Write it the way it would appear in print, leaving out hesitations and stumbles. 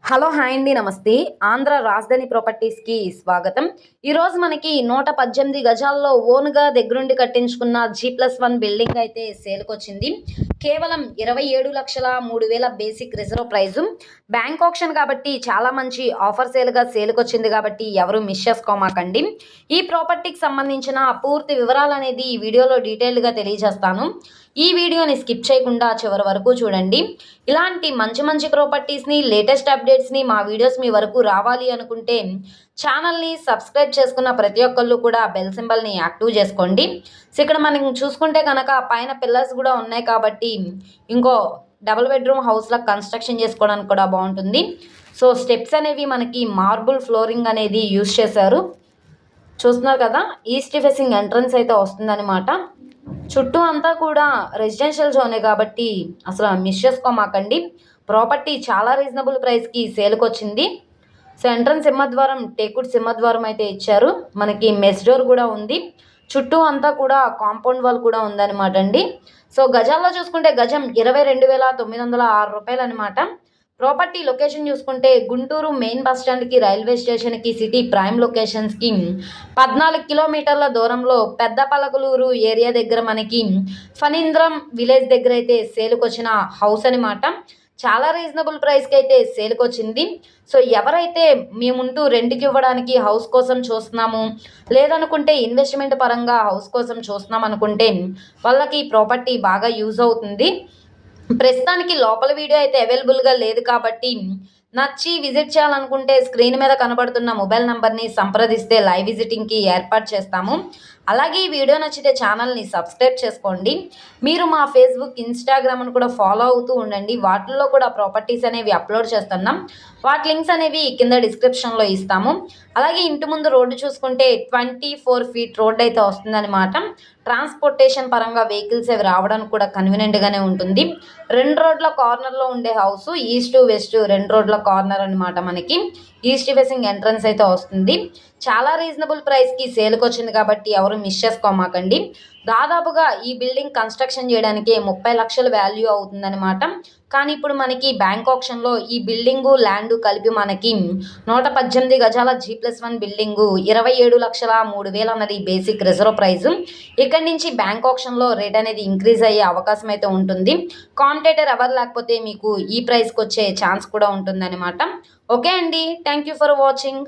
Hello hi అండి నమస్తే. ఆంధ్ర రాజధాని ప్రాపర్టీస్కి స్వాగతం. ఈరోజు మనకి 118 గజాల్లో ఓన్గా దగ్గరుండి కట్టించుకున్న G+1 బిల్డింగ్ అయితే సేల్కి వచ్చింది. కేవలం 27,03,000 basic reserve price. Bank option కాబట్టి చాలా మంచి ఆఫర్ సేల్గా సేల్కి వచ్చింది కాబట్టి ఎవరు మిస్ చేసుకోమాకండి. ఈ ప్రాపర్టీకి సంబంధించిన పూర్తి వివరాలు అనేది ఈ వీడియోలో డీటెయిల్డ్గా తెలియజేస్తాను. ఈ వీడియోని స్కిప్ చేయకుండా చివరి వరకు చూడండి. ఇలాంటి మంచి మంచి ప్రాపర్టీస్ని లేటెస్ట్ అప్డేట్స్ని మా వీడియోస్ మీ వరకు రావాలి అనుకుంటే ఛానల్ని సబ్స్క్రైబ్ చేసుకున్న ప్రతి ఒక్కళ్ళు కూడా బెల్ సింబల్ని యాక్టివ్ చేసుకోండి. సో ఇక్కడ మనం చూసుకుంటే కనుక పైన పిల్లర్స్ కూడా ఉన్నాయి కాబట్టి ఇంకో డబుల్ బెడ్రూమ్ హౌస్లో కన్స్ట్రక్షన్ చేసుకోవడానికి కూడా బాగుంటుంది. సో స్టెప్స్ అనేవి మనకి మార్బుల్ ఫ్లోరింగ్ అనేది యూజ్ చేశారు. చూస్తున్నారు కదా, ఈస్ట్ ఫేసింగ్ ఎంట్రన్స్ అయితే వస్తుందన్నమాట. చుట్టూ అంతా కూడా రెసిడెన్షియల్ జోనే కాబట్టి అసలు మిస్ చేసుకోమాకండి. ప్రాపర్టీ చాలా రీజనబుల్ ప్రైస్కి సేల్కి వచ్చింది. సో ఎంట్రన్స్ సింహద్వారం టేకుడ్ సింహద్వారం అయితే ఇచ్చారు. మనకి మెస్ డోర్ కూడా ఉంది. చుట్టూ అంతా కూడా కాంపౌండ్ వాల్ కూడా ఉందన్నమాట అండి. సో గజాల్లో చూసుకుంటే గజం 22,906 రూపాయలు అనమాట. ప్రాపర్టీ లొకేషన్ చూసుకుంటే గుంటూరు మెయిన్ బస్ స్టాండ్కి, రైల్వే స్టేషన్కి, సిటీ ప్రైమ్ లొకేషన్స్కి 14 కిలోమీటర్ల దూరంలో పెద్ద పలకలూరు ఏరియా దగ్గర మనకి ఫణీంద్రం విలేజ్ దగ్గర అయితే సేల్కి వచ్చిన హౌస్ అనమాట. చాలా రీజనబుల్ ప్రైస్కి అయితే సేల్కి వచ్చింది. సో ఎవరైతే మేముంటూ రెంట్కి ఇవ్వడానికి హౌస్ కోసం చూస్తున్నాము, లేదనుకుంటే ఇన్వెస్ట్మెంట్ పరంగా హౌస్ కోసం చూస్తున్నాం అనుకుంటే వాళ్ళకి ప్రాపర్టీ బాగా యూజ్ అవుతుంది. ప్రస్తుతానికి లోపల వీడియో అయితే అవైలబుల్గా లేదు కాబట్టి నచ్చి విజిట్ చేయాలనుకుంటే స్క్రీన్ మీద కనబడుతున్న మొబైల్ నెంబర్ని సంప్రదిస్తే లైవ్ విజిటింగ్కి ఏర్పాటు చేస్తాము. అలాగే ఈ వీడియో నచ్చితే ఛానల్ని సబ్స్క్రైబ్ చేసుకోండి. మీరు మా ఫేస్బుక్, ఇన్స్టాగ్రామ్ను కూడా ఫాలో అవుతూ ఉండండి. వాటిల్లో కూడా ప్రాపర్టీస్ అనేవి అప్లోడ్ చేస్తున్నాం. వాటి లింక్స్ అనేవి కింద డిస్క్రిప్షన్లో ఇస్తాము. అలాగే ఇంటి ముందు రోడ్డు చూసుకుంటే 24 ఫీట్ రోడ్ అయితే వస్తుందన్నమాట. ట్రాన్స్పోర్టేషన్ పరంగా వెహికల్స్ అవి రావడానికి కూడా కన్వీనియంట్గానే ఉంటుంది. 2 రోడ్ల కార్నర్లో ఉండే హౌస్, ఈస్ట్ వెస్ట్ 2 రోడ్ల కార్నర్ అనమాట. మనకి ఈస్ట్ ఫేసింగ్ ఎంట్రన్స్ అయితే వస్తుంది. చాలా రీజనబుల్ ప్రైస్కి సేల్కి వచ్చింది కాబట్టి ఎవరు మిస్ చేసుకోమాకండి. దాదాపుగా ఈ బిల్డింగ్ కన్స్ట్రక్షన్ చేయడానికి 30 లక్షల వాల్యూ అవుతుందన్నమాట. కానీ ఇప్పుడు మనకి బ్యాంక్ ఆప్షన్లో ఈ బిల్డింగు ల్యాండ్ కలిపి మనకి 118 గజాల G+1 బిల్డింగు 27,03,000 అన్నది బేసిక్ రిజర్వ్ ప్రైజు. ఇక్కడి నుంచి బ్యాంక్ ఆప్షన్లో రేట్ అనేది ఇంక్రీజ్ అయ్యే అవకాశం అయితే ఉంటుంది. కాంపిటేటర్ ఎవరు లేకపోతే మీకు ఈ ప్రైస్కి వచ్చే ఛాన్స్ కూడా ఉంటుందన్నమాట. ఓకే అండి, థ్యాంక్ యూ ఫర్ వాచింగ్.